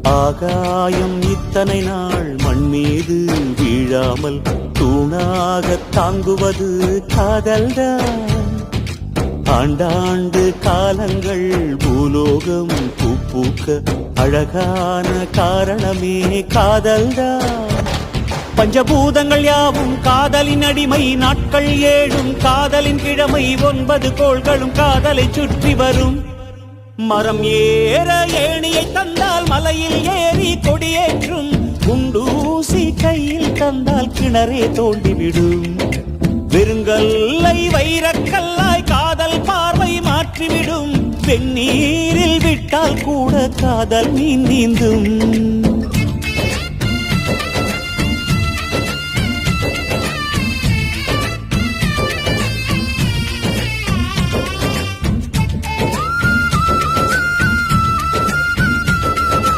ஆகாயம் இத்தனை நாள் மண் மீது வீழாமல் தூணாக தாங்குவது காதல்தான். ஆண்டாண்டு காலங்கள் பூலோகம் பூக்க அழகான காரணமே காதல்தான். பஞ்சபூதங்கள் யாவும் காதலின் அடிமை, நாட்கள் 7 காதலின் கிழமை, 9 கோள்களும் காதலை சுற்றி வரும். மரம் ஏற ஏணியை தந்தால் மலையில் ஏறி கொடியேற்றும், குண்டூசி கையில் தந்தால் கிணறே தோண்டிவிடும். வெறுங்கல்லை வைரக்கல்லாய் காதல் பார்வை மாற்றிவிடும், வெந்நீரில் விட்டால் கூட காதல் மீன் நீந்தும்.